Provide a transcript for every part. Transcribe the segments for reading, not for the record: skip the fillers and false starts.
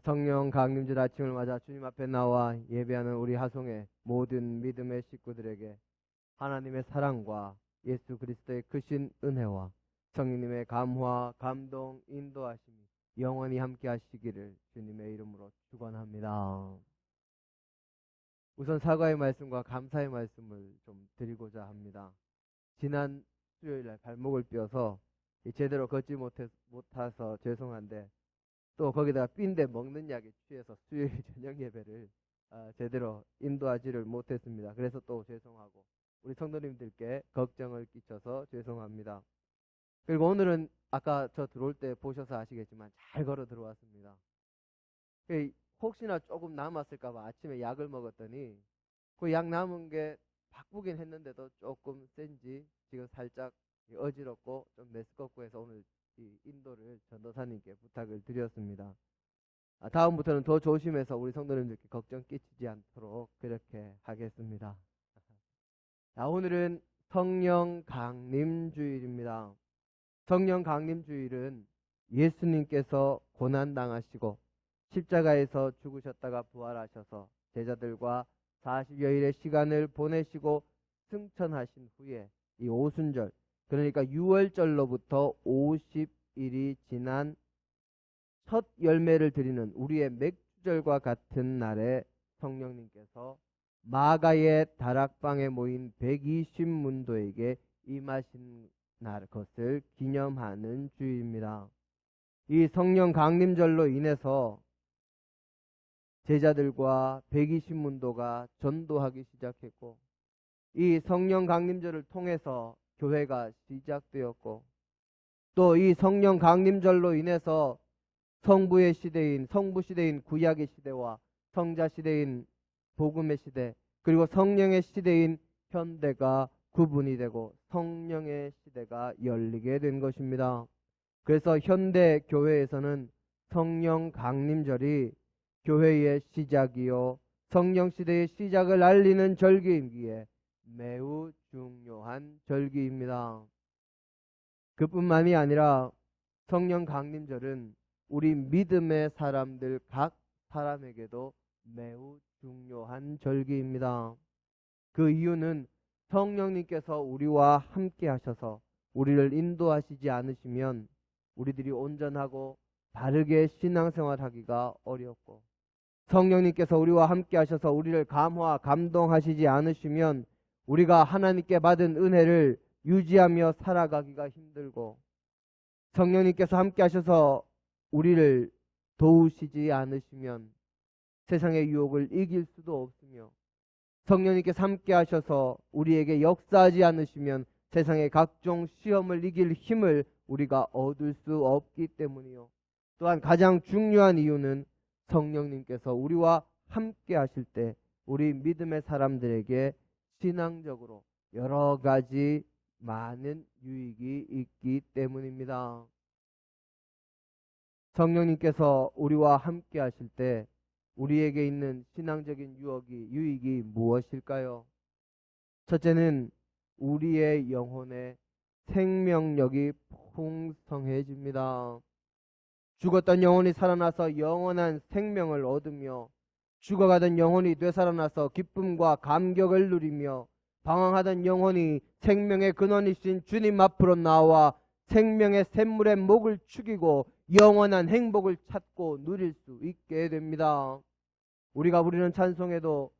성령 강림절 아침을 맞아 주님 앞에 나와 예배하는 우리 하송의 모든 믿음의 식구들에게 하나님의 사랑과 예수 그리스도의 크신 은혜와 성령님의 감화, 감동, 인도하심이 영원히 함께 하시기를 주님의 이름으로 축원합니다. 우선 사과의 말씀과 감사의 말씀을 좀 드리고자 합니다. 지난 수요일날 발목을 삐어서 제대로 걷지 못해서 죄송한데, 또 거기다가 삔데 먹는 약에 취해서 수요일 저녁 예배를 제대로 인도하지를 못했습니다. 그래서 또 죄송하고 우리 성도님들께 걱정을 끼쳐서 죄송합니다. 그리고 오늘은 아까 저 들어올 때 보셔서 아시겠지만 잘 걸어 들어왔습니다. 혹시나 조금 남았을까봐 아침에 약을 먹었더니 그 약 남은 게 바꾸긴 했는데도 조금 센지 지금 살짝 어지럽고 좀 메스껍고 해서 오늘 이 인도를 전도사님께 부탁을 드렸습니다. 다음부터는 더 조심해서 우리 성도님들께 걱정 끼치지 않도록 그렇게 하겠습니다. 오늘은 성령 강림 주일입니다. 성령 강림 주일은 예수님께서 고난당하시고 십자가에서 죽으셨다가 부활하셔서 제자들과 40여일의 시간을 보내시고 승천하신 후에 이 오순절, 그러니까 6월절로부터 50일이 지난 첫 열매를 드리는 우리의 맥주절과 같은 날에 성령님께서 마가의 다락방에 모인 120문도에게 임하신 날, 것을 기념하는 주일입니다. 이 성령 강림절로 인해서 제자들과 120문도가 전도하기 시작했고, 이 성령 강림절을 통해서 교회가 시작되었고, 또 이 성령 강림절로 인해서 성부 시대인 구약의 시대와 성자 시대인 복음의 시대, 그리고 성령의 시대인 현대가 구분이 되고 성령의 시대가 열리게 된 것입니다. 그래서 현대 교회에서는 성령 강림절이 교회의 시작이요 성령 시대의 시작을 알리는 절기이기에 매우 중요한 절기입니다. 그뿐만이 아니라 성령 강림절은 우리 믿음의 사람들 각 사람에게도 매우 중요한 절기입니다. 그 이유는 성령님께서 우리와 함께 하셔서 우리를 인도하시지 않으시면 우리들이 온전하고 바르게 신앙생활하기가 어렵고, 성령님께서 우리와 함께 하셔서 우리를 감화, 감동하시지 않으시면 우리가 하나님께 받은 은혜를 유지하며 살아가기가 힘들고, 성령님께서 함께 하셔서 우리를 도우시지 않으시면 세상의 유혹을 이길 수도 없으며, 성령님께서 함께 하셔서 우리에게 역사하지 않으시면 세상의 각종 시험을 이길 힘을 우리가 얻을 수 없기 때문이요. 또한 가장 중요한 이유는 성령님께서 우리와 함께 하실 때 우리 믿음의 사람들에게 신앙적으로 여러 가지 많은 유익이 있기 때문입니다. 성령님께서 우리와 함께 하실 때 우리에게 있는 신앙적인 유익이 무엇일까요? 첫째는 우리의 영혼의 생명력이 풍성해집니다. 죽었던 영혼이 살아나서 영원한 생명을 얻으며, 죽어가던 영혼이 되살아나서 기쁨과 감격을 누리며, 방황하던 영혼이 생명의 근원이신 주님 앞으로 나와 생명의 샘물의 목을 축이고 영원한 행복을 찾고 누릴 수 있게 됩니다. 우리가 부르는 찬송에도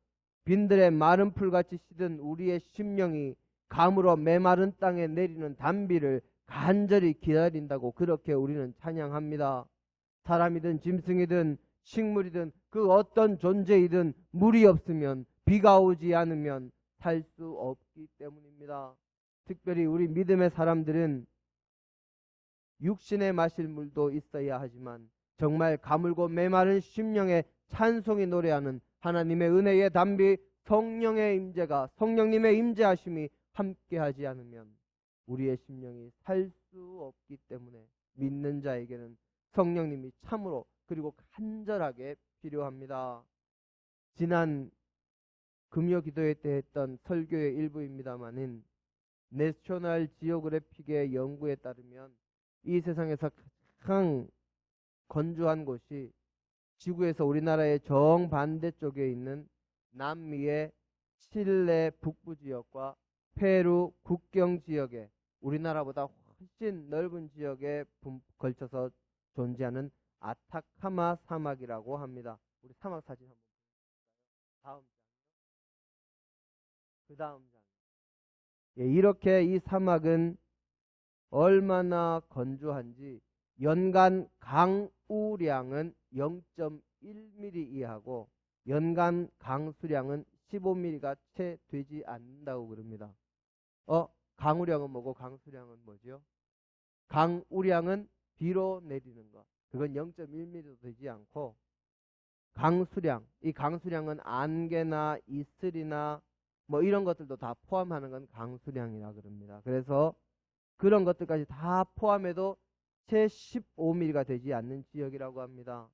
빈들의 마른 풀같이 시든 우리의 심령이 감으로 메마른 땅에 내리는 단비를 간절히 기다린다고 그렇게 우리는 찬양합니다. 사람이든 짐승이든 식물이든 그 어떤 존재이든 물이 없으면, 비가 오지 않으면 살 수 없기 때문입니다. 특별히 우리 믿음의 사람들은 육신에 마실 물도 있어야 하지만 정말 가물고 메마른 심령의 찬송이 노래하는 하나님의 은혜의 담비 성령의 임재가, 성령님의 임재하심이 함께하지 않으면 우리의 심령이 살 수 없기 때문에 믿는 자에게는 성령님이 참으로 그리고 간절하게 필요합니다. 지난 금요 기도회 때 했던 설교의 일부입니다만은 내셔널 지오그래픽의 연구에 따르면 이 세상에서 가장 건조한 곳이 지구에서 우리나라의 정반대쪽에 있는 남미의 칠레 북부 지역과 페루 국경 지역에 우리나라보다 훨씬 넓은 지역에 걸쳐서 존재하는 아타카마 사막이라고 합니다. 우리 사막 사진 한번 볼까요? 다음 장. 그 다음 장. 예, 이렇게 이 사막은 얼마나 건조한지 연간 강우량은 0.1mm 이하고 연간 강수량은 15mm가 채 되지 않는다고 그럽니다. 강우량은 뭐고 강수량은 뭐죠? 강우량은 비로 내리는 것. 그건 0.1mm도 되지 않고 강수량, 이 강수량은 안개나 이슬이나 뭐 이런 것들도 다 포함하는 건 강수량이라 그럽니다. 그래서 그런 것들까지 다 포함해도 채 15mm가 되지 않는 지역이라고 합니다.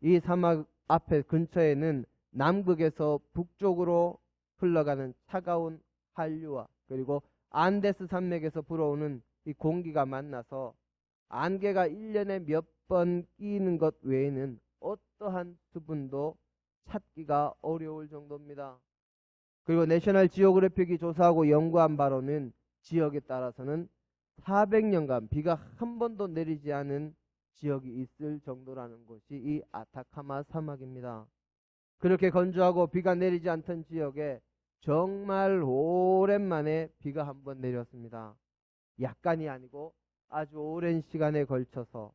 이 사막 앞에 근처에는 남극에서 북쪽으로 흘러가는 차가운 한류와 그리고 안데스 산맥에서 불어오는 이 공기가 만나서 안개가 1년에 몇 번 끼는 것 외에는 어떠한 수분도 찾기가 어려울 정도입니다. 그리고 내셔널 지오그래픽이 조사하고 연구한 바로는 지역에 따라서는 400년간 비가 한 번도 내리지 않은 지역이 있을 정도라는 곳이 이 아타카마 사막입니다. 그렇게 건조하고 비가 내리지 않던 지역에 정말 오랜만에 비가 한 번 내렸습니다. 약간이 아니고 아주 오랜 시간에 걸쳐서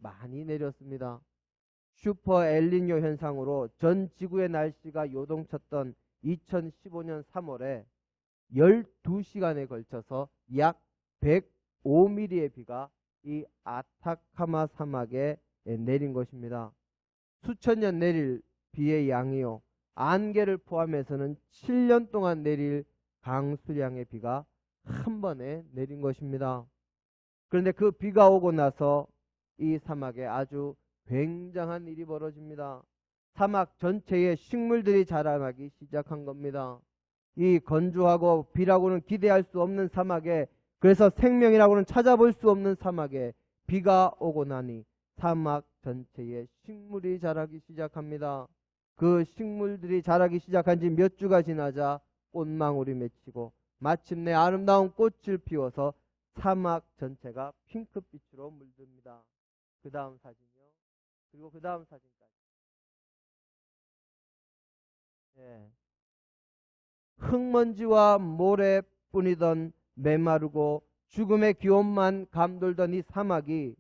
많이 내렸습니다. 슈퍼 엘니뇨 현상으로 전 지구의 날씨가 요동쳤던 2015년 3월에 12시간에 걸쳐서 약 105mm의 비가 이 아타카마 사막에 내린 것입니다. 수천 년 내릴 비의 양이요. 안개를 포함해서는 7년 동안 내릴 강수량의 비가 한 번에 내린 것입니다. 그런데 그 비가 오고 나서 이 사막에 아주 굉장한 일이 벌어집니다. 사막 전체에 식물들이 자라나기 시작한 겁니다. 이 건조하고 비라고는 기대할 수 없는 사막에, 그래서 생명이라고는 찾아볼 수 없는 사막에 비가 오고 나니 사막 전체에 식물이 자라기 시작합니다. 그 식물들이 자라기 시작한 지 몇 주가 지나자 꽃망울이 맺히고 마침내 아름다운 꽃을 피워서 사막 전체가 핑크빛으로 물듭니다. 그 다음 사진이요. 그리고 그 다음 사진까지. 예. 흙먼지와 모래뿐이던 메마르고 죽음의 기온만 감돌던 이 사막이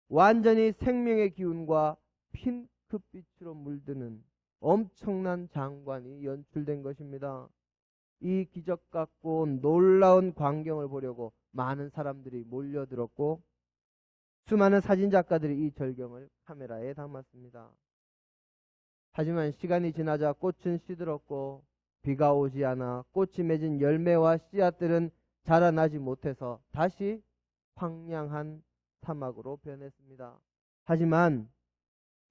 완전히 생명의 기운과 핑크빛으로 물드는 엄청난 장관이 연출된 것입니다. 이 기적 같고 놀라운 광경을 보려고 많은 사람들이 몰려들었고 수많은 사진작가들이 이 절경을 카메라에 담았습니다. 하지만 시간이 지나자 꽃은 시들었고 비가 오지 않아 꽃이 맺은 열매와 씨앗들은 자라나지 못해서 다시 황량한 사막으로 변했습니다. 하지만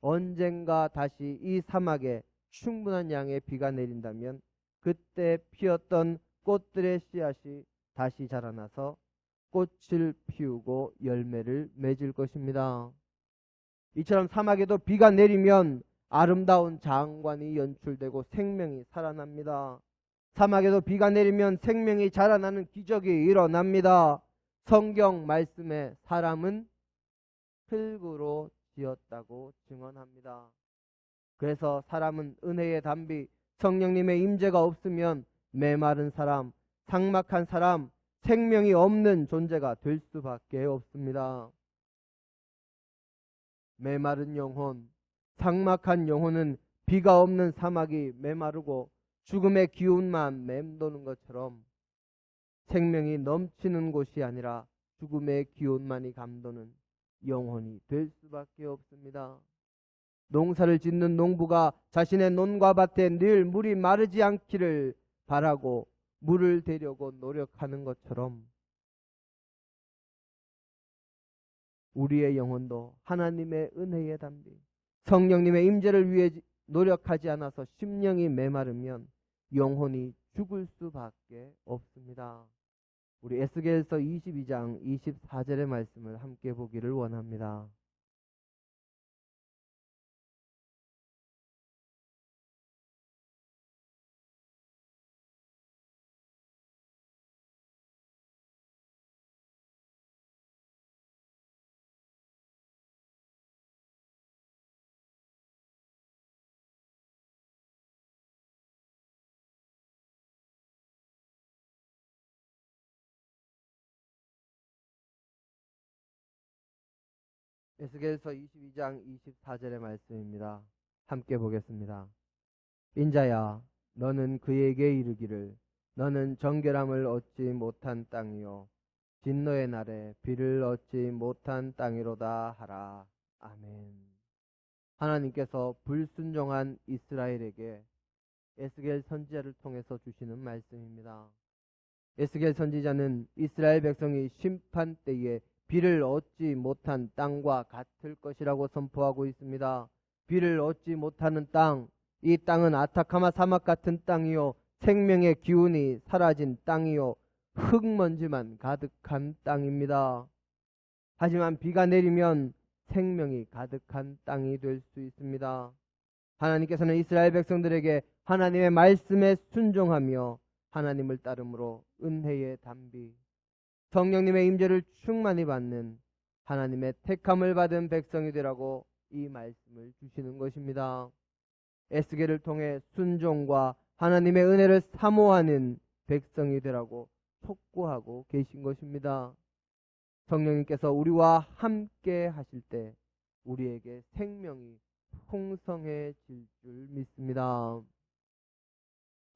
언젠가 다시 이 사막에 충분한 양의 비가 내린다면 그때 피었던 꽃들의 씨앗이 다시 자라나서 꽃을 피우고 열매를 맺을 것입니다. 이처럼 사막에도 비가 내리면 아름다운 장관이 연출되고 생명이 살아납니다. 사막에도 비가 내리면 생명이 자라나는 기적이 일어납니다. 성경 말씀에 사람은 흙으로 지었다고 증언합니다. 그래서 사람은 은혜의 담비, 성령님의 임재가 없으면 메마른 사람, 삭막한 사람, 생명이 없는 존재가 될 수밖에 없습니다. 메마른 영혼, 삭막한 영혼은 비가 없는 사막이 메마르고 죽음의 기운만 맴도는 것처럼 생명이 넘치는 곳이 아니라 죽음의 기운만이 감도는 영혼이 될 수밖에 없습니다. 농사를 짓는 농부가 자신의 논과 밭에 늘 물이 마르지 않기를 바라고 물을 대려고 노력하는 것처럼 우리의 영혼도 하나님의 은혜의 담비, 성령님의 임재를 위해 노력하지 않아서 심령이 메마르면 영혼이 죽을 수밖에 없습니다. 우리 에스겔서 22장 24절의 말씀을 함께 보기를 원합니다. 에스겔서 22장 24절의 말씀입니다. 함께 보겠습니다. 인자야, 너는 그에게 이르기를 너는 정결함을 얻지 못한 땅이요 진노의 날에 비를 얻지 못한 땅이로다 하라. 아멘. 하나님께서 불순종한 이스라엘에게 에스겔 선지자를 통해서 주시는 말씀입니다. 에스겔 선지자는 이스라엘 백성이 심판 때에 비를 얻지 못한 땅과 같을 것이라고 선포하고 있습니다. 비를 얻지 못하는 땅, 이 땅은 아타카마 사막 같은 땅이요 생명의 기운이 사라진 땅이요 흙먼지만 가득한 땅입니다. 하지만 비가 내리면 생명이 가득한 땅이 될 수 있습니다. 하나님께서는 이스라엘 백성들에게 하나님의 말씀에 순종하며 하나님을 따름으로 은혜의 담비, 성령님의 임재를 충만히 받는 하나님의 택함을 받은 백성이 되라고 이 말씀을 주시는 것입니다. 에스겔을 통해 순종과 하나님의 은혜를 사모하는 백성이 되라고 촉구하고 계신 것입니다. 성령님께서 우리와 함께 하실 때 우리에게 생명이 풍성해질 줄 믿습니다.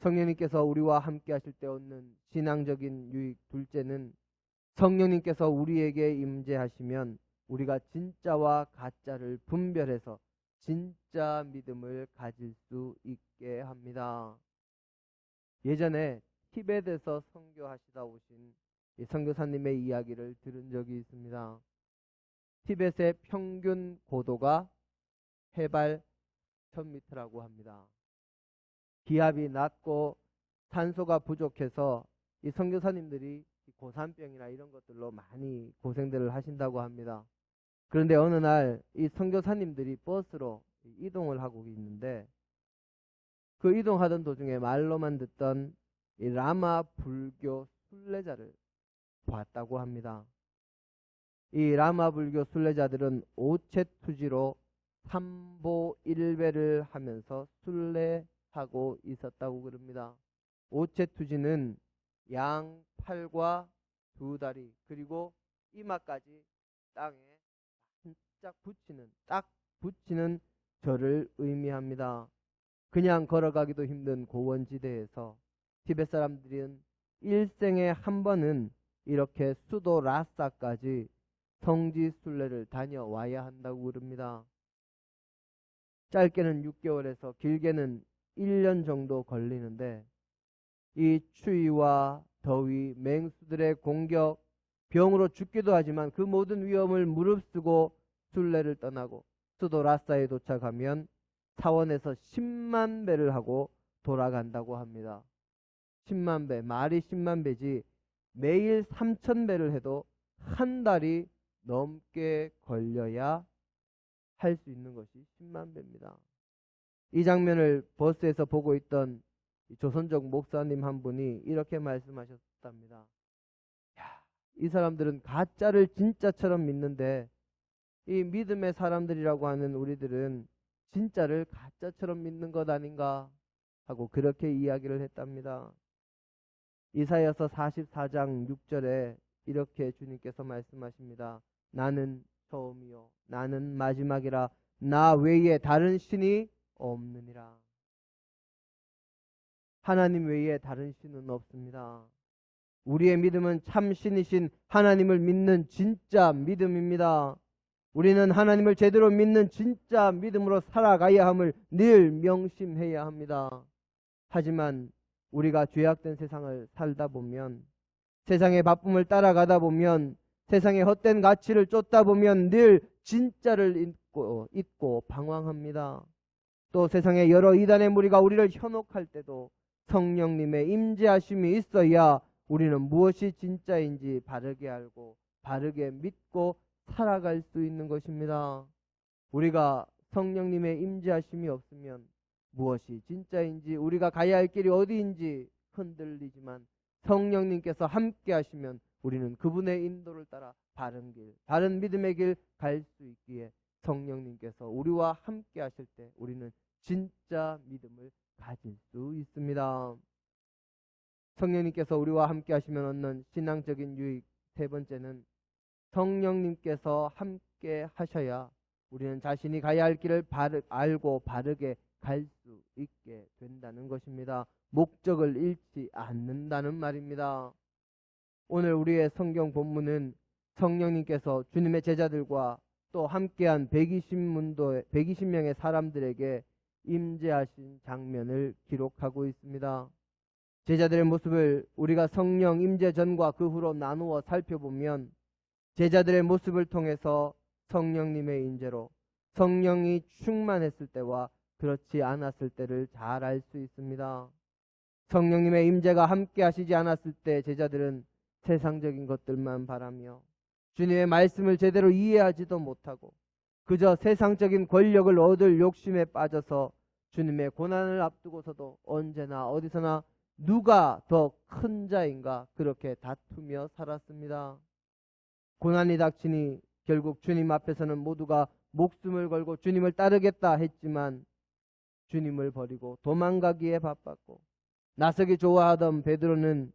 성령님께서 우리와 함께 하실 때 얻는 신앙적인 유익 둘째는 성령님께서 우리에게 임재하시면 우리가 진짜와 가짜를 분별해서 진짜 믿음을 가질 수 있게 합니다. 예전에 티벳에서 선교하시다 오신 이 선교사님의 이야기를 들은 적이 있습니다. 티벳의 평균 고도가 해발 1000m라고 합니다. 기압이 낮고 산소가 부족해서 이 선교사님들이 고산병이나 이런 것들로 많이 고생들을 하신다고 합니다. 그런데 어느 날 이 선교사님들이 버스로 이동을 하고 있는데 그 이동하던 도중에 말로만 듣던 이 라마 불교 순례자를 봤다고 합니다. 이 라마 불교 순례자들은 오체투지로 삼보일배를 하면서 순례하고 있었다고 그럽니다. 오체투지는 양 팔과 두 다리 그리고 이마까지 땅에 딱 붙이는 절을 의미합니다. 그냥 걸어가기도 힘든 고원지대에서 티벳 사람들은 일생에 한 번은 이렇게 수도 라사까지 성지 순례를 다녀와야 한다고 그럽니다. 짧게는 6개월에서 길게는 1년 정도 걸리는데 이 추위와 더위, 맹수들의 공격, 병으로 죽기도 하지만 그 모든 위험을 무릅쓰고 순례를 떠나고 수도 라사에 도착하면 사원에서 10만 배를 하고 돌아간다고 합니다. 10만 배, 말이 10만 배지 매일 3000배를 해도 한 달이 넘게 걸려야 할 수 있는 것이 10만 배입니다. 이 장면을 버스에서 보고 있던 조선족 목사님 한 분이 이렇게 말씀하셨답니다. 이 사람들은 가짜를 진짜처럼 믿는데 이 믿음의 사람들이라고 하는 우리들은 진짜를 가짜처럼 믿는 것 아닌가 하고 그렇게 이야기를 했답니다. 이사야서 44장 6절에 이렇게 주님께서 말씀하십니다. 나는 처음이요 나는 마지막이라 나 외에 다른 신이 없느니라. 하나님 외에 다른 신은 없습니다. 우리의 믿음은 참 신이신 하나님을 믿는 진짜 믿음입니다. 우리는 하나님을 제대로 믿는 진짜 믿음으로 살아가야 함을 늘 명심해야 합니다. 하지만 우리가 죄악된 세상을 살다 보면, 세상의 바쁨을 따라가다 보면, 세상의 헛된 가치를 쫓다 보면 늘 진짜를 잊고 방황합니다. 또 세상의 여러 이단의 무리가 우리를 현혹할 때도 성령님의 임재하심이 있어야 우리는 무엇이 진짜인지 바르게 알고 바르게 믿고 살아갈 수 있는 것입니다. 우리가 성령님의 임재하심이 없으면 무엇이 진짜인지 우리가 가야 할 길이 어디인지 흔들리지만 성령님께서 함께 하시면 우리는 그분의 인도를 따라 바른 길, 바른 믿음의 길 갈 수 있기에 성령님께서 우리와 함께 하실 때 우리는 진짜 믿음을 가질 수 있습니다. 성령님께서 우리와 함께 하시면 얻는 신앙적인 유익 세 번째는 성령님께서 함께 함께 하셔야 우리는 자신이 가야 할 길을 알고 바르게 갈 수 있게 된다는 것입니다. 목적을 잃지 않는다는 말입니다. 오늘 우리의 성경 본문은 성령님께서 주님의 제자들과 또 함께한 120명의 사람들에게 임재하신 장면을 기록하고 있습니다. 제자들의 모습을 우리가 성령 임재 전과 그 후로 나누어 살펴보면 제자들의 모습을 통해서 성령님의 임재로 성령이 충만했을 때와 그렇지 않았을 때를 잘 알 수 있습니다. 성령님의 임재가 함께 하시지 않았을 때 제자들은 세상적인 것들만 바라며 주님의 말씀을 제대로 이해하지도 못하고 그저 세상적인 권력을 얻을 욕심에 빠져서 주님의 고난을 앞두고서도 언제나 어디서나 누가 더 큰 자인가 그렇게 다투며 살았습니다. 고난이 닥치니 결국 주님 앞에서는 모두가 목숨을 걸고 주님을 따르겠다 했지만 주님을 버리고 도망가기에 바빴고 나서기 좋아하던 베드로는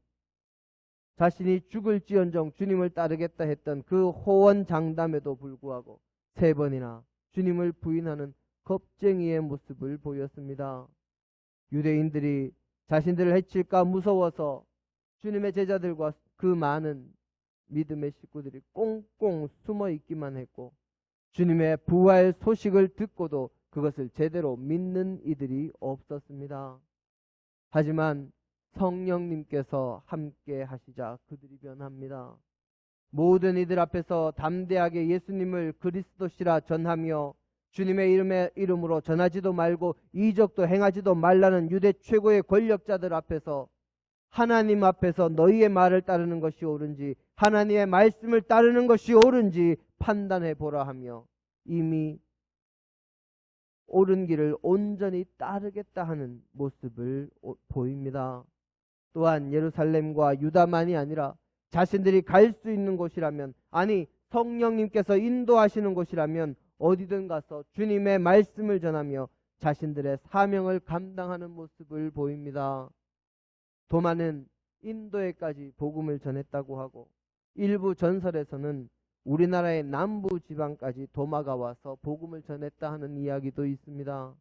자신이 죽을지언정 주님을 따르겠다 했던 그 호언장담에도 불구하고 3번이나 주님을 부인하는 겁쟁이의 모습을 보였습니다. 유대인들이 자신들을 해칠까 무서워서 주님의 제자들과 그 많은 믿음의 식구들이 꽁꽁 숨어 있기만 했고 주님의 부활 소식을 듣고도 그것을 제대로 믿는 이들이 없었습니다. 하지만 성령님께서 함께 하시자 그들이 변합니다. 모든 이들 앞에서 담대하게 예수님을 그리스도시라 전하며 주님의 이름으로 전하지도 말고 이적도 행하지도 말라는 유대 최고의 권력자들 앞에서 하나님 앞에서 너희의 말을 따르는 것이 옳은지 하나님의 말씀을 따르는 것이 옳은지 판단해 보라 하며 이미 옳은 길을 온전히 따르겠다 하는 모습을 보입니다. 또한 예루살렘과 유다만이 아니라 자신들이 갈 수 있는 곳이라면, 아니 성령님께서 인도하시는 곳이라면 어디든 가서 주님의 말씀을 전하며 자신들의 사명을 감당하는 모습을 보입니다. 도마는 인도에까지 복음을 전했다고 하고 일부 전설에서는 우리나라의 남부 지방까지 도마가 와서 복음을 전했다 하는 이야기도 있습니다.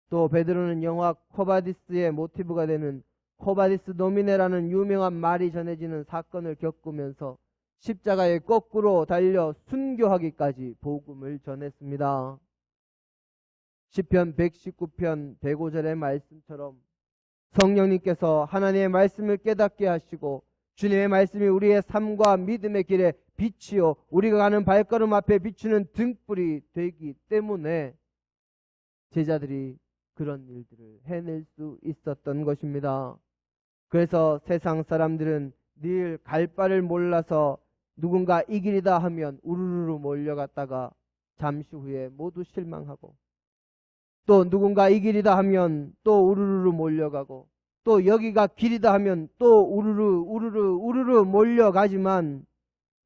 또 베드로는 영화 코바디스의 모티브가 되는 코바디스 노미네라는 유명한 말이 전해지는 사건을 겪으면서 십자가에 거꾸로 달려 순교하기까지 복음을 전했습니다. 시편 119편 105절의 말씀처럼 성령님께서 하나님의 말씀을 깨닫게 하시고 주님의 말씀이 우리의 삶과 믿음의 길에 빛이요 우리가 가는 발걸음 앞에 비추는 등불이 되기 때문에 제자들이 그런 일들을 해낼 수 있었던 것입니다. 그래서 세상 사람들은 늘 갈 바를 몰라서 누군가 이 길이다 하면 우르르 몰려갔다가 잠시 후에 모두 실망하고 또 누군가 이 길이다 하면 또 우르르 몰려가고 또 여기가 길이다 하면 또 우르르 몰려가지만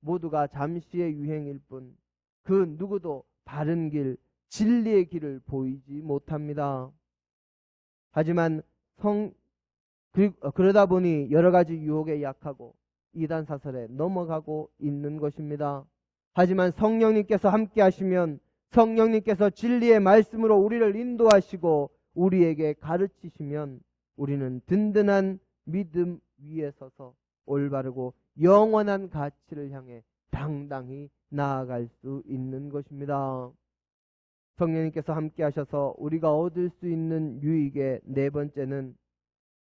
모두가 잠시의 유행일 뿐 그 누구도 바른 길, 진리의 길을 보이지 못합니다. 하지만 그러다 보니 여러 가지 유혹에 약하고 이단 사설에 넘어가고 있는 것입니다. 하지만 성령님께서 함께 하시면 성령님께서 진리의 말씀으로 우리를 인도하시고 우리에게 가르치시면 우리는 든든한 믿음 위에 서서 올바르고 영원한 가치를 향해 당당히 나아갈 수 있는 것입니다. 성령님께서 함께 하셔서 우리가 얻을 수 있는 유익의 4번째는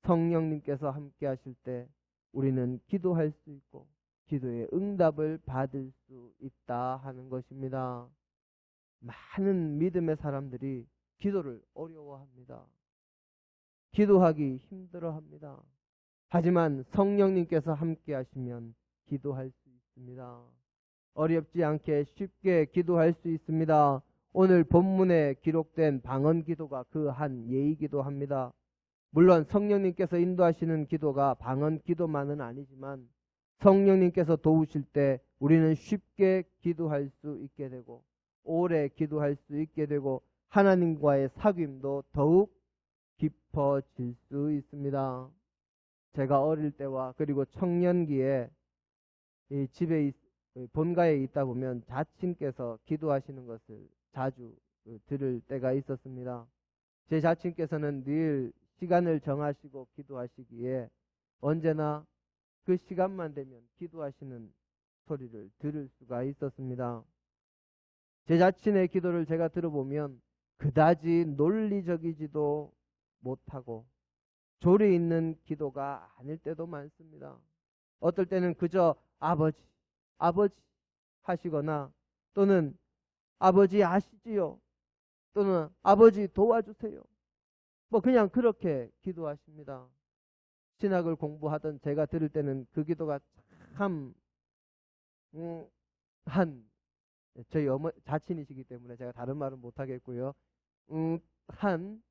성령님께서 함께 하실 때 우리는 기도할 수 있고 기도의 응답을 받을 수 있다 하는 것입니다. 많은 믿음의 사람들이 기도를 어려워합니다. 기도하기 힘들어합니다. 하지만 성령님께서 함께 하시면 기도할 수 있습니다. 어렵지 않게 쉽게 기도할 수 있습니다. 오늘 본문에 기록된 방언 기도가 그 한 예이기도 합니다. 물론 성령님께서 인도하시는 기도가 방언 기도만은 아니지만 성령님께서 도우실 때 우리는 쉽게 기도할 수 있게 되고 오래 기도할 수 있게 되고 하나님과의 사귐도 더욱 깊어질 수 있습니다. 제가 어릴 때와 그리고 청년기에 이 집에 본가에 있다 보면 자친께서 기도하시는 것을 자주 들을 때가 있었습니다. 제 자친께서는 늘 시간을 정하시고 기도하시기에 언제나 그 시간만 되면 기도하시는 소리를 들을 수가 있었습니다. 제 자친의 기도를 제가 들어보면 그다지 논리적이지도 못하고 조리 있는 기도가 아닐 때도 많습니다. 어떨 때는 그저 아버지, 아버지 하시거나 또는 아버지 아시지요? 또는 아버지 도와주세요. 뭐 그냥 그렇게 기도하십니다. 신학을 공부하던 제가 들을 때는 그 기도가 참 저희 자친이시기 때문에 제가 다른 말은 못하겠고요. 한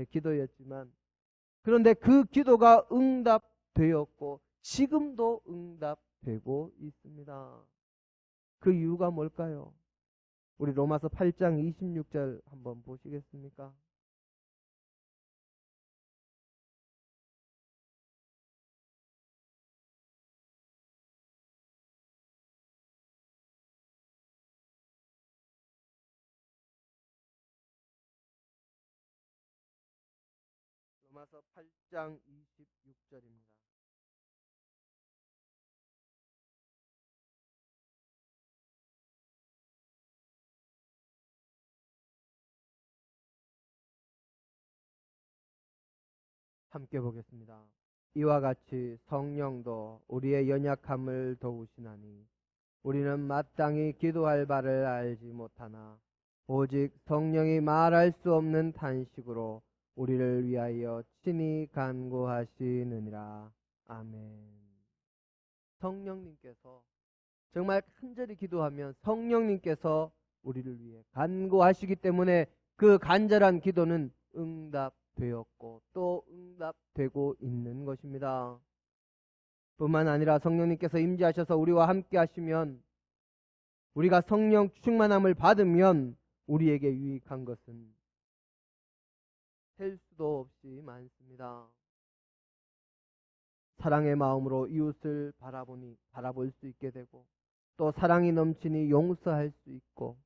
기도였지만 그런데 그 기도가 응답되었고 지금도 응답되고 있습니다. 그 이유가 뭘까요? 우리 로마서 8장 26절 한번 보시겠습니까? 로마서 8장 26절입니다. 함께 보겠습니다. 이와 같이 성령도 우리의 연약함을 도우시나니 우리는 마땅히 기도할 바를 알지 못하나 오직 성령이 말할 수 없는 탄식으로 우리를 위하여 친히 간구하시느니라. 아멘. 성령님께서 정말 간절히 기도하면 성령님께서 우리를 위해 간구하시기 때문에 그 간절한 기도는 응답되었고 또 응답되고 있는 것입니다. 뿐만 아니라 성령님께서 임재하셔서 우리와 함께 하시면 우리가 성령 충만함을 받으면 우리에게 유익한 것은 셀 수도 없이 많습니다. 사랑의 마음으로 이웃을 바라볼 수 있게 되고 또 사랑이 넘치니 용서할 수 있고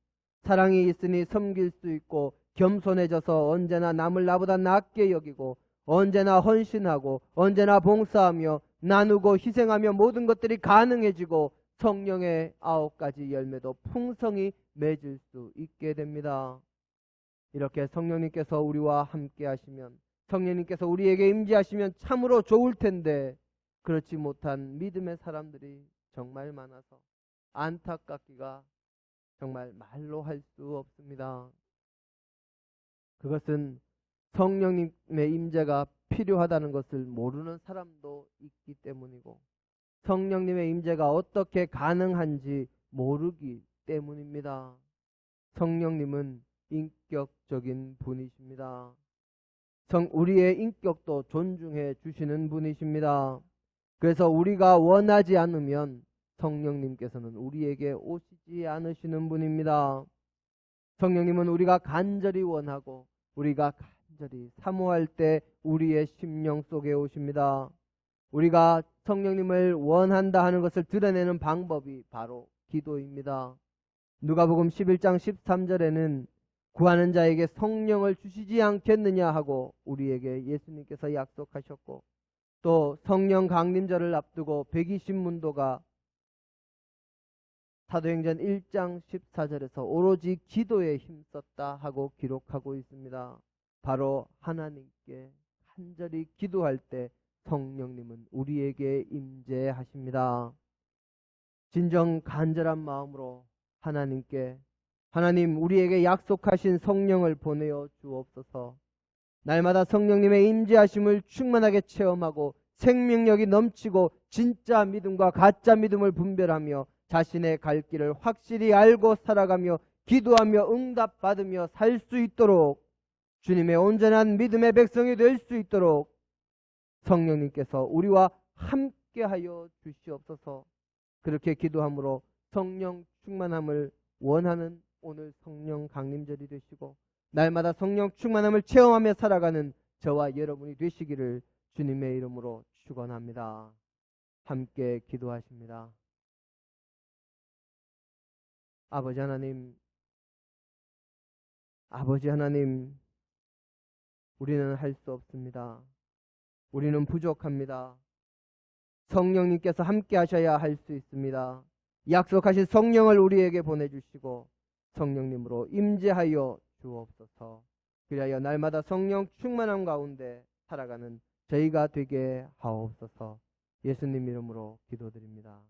사랑이 있으니 섬길 수 있고 겸손해져서 언제나 남을 나보다 낫게 여기고 언제나 헌신하고 언제나 봉사하며 나누고 희생하며 모든 것들이 가능해지고 성령의 9가지 열매도 풍성히 맺을 수 있게 됩니다. 이렇게 성령님께서 우리와 함께 하시면 성령님께서 우리에게 임재하시면 참으로 좋을 텐데 그렇지 못한 믿음의 사람들이 정말 많아서 안타깝기가 정말 말로 할 수 없습니다. 그것은 성령님의 임재가 필요하다는 것을 모르는 사람도 있기 때문이고 성령님의 임재가 어떻게 가능한지 모르기 때문입니다. 성령님은 인격적인 분이십니다. 우리의 인격도 존중해 주시는 분이십니다. 그래서 우리가 원하지 않으면 성령님께서는 우리에게 오시지 않으시는 분입니다. 성령님은 우리가 간절히 원하고 우리가 간절히 사모할 때 우리의 심령 속에 오십니다. 우리가 성령님을 원한다 하는 것을 드러내는 방법이 바로 기도입니다. 누가복음 11장 13절에는 구하는 자에게 성령을 주시지 않겠느냐 하고 우리에게 예수님께서 약속하셨고 또 성령 강림절을 앞두고 120문도가 사도행전 1장 14절에서 오로지 기도에 힘썼다 하고 기록하고 있습니다. 바로 하나님께 간절히 기도할 때 성령님은 우리에게 임재하십니다. 진정 간절한 마음으로 하나님 우리에게 약속하신 성령을 보내어 주옵소서. 날마다 성령님의 임재하심을 충만하게 체험하고 생명력이 넘치고 진짜 믿음과 가짜 믿음을 분별하며 자신의 갈 길을 확실히 알고 살아가며 기도하며 응답받으며 살 수 있도록 주님의 온전한 믿음의 백성이 될 수 있도록 성령님께서 우리와 함께하여 주시옵소서. 그렇게 기도함으로 성령 충만함을 원하는 오늘 성령 강림절이 되시고 날마다 성령 충만함을 체험하며 살아가는 저와 여러분이 되시기를 주님의 이름으로 축원합니다. 함께 기도하십니다. 아버지 하나님, 아버지 하나님, 우리는 할 수 없습니다. 우리는 부족합니다. 성령님께서 함께 하셔야 할 수 있습니다. 약속하신 성령을 우리에게 보내주시고 성령님으로 임재하여 주옵소서. 그리하여 날마다 성령 충만함 가운데 살아가는 저희가 되게 하옵소서. 예수님 이름으로 기도드립니다.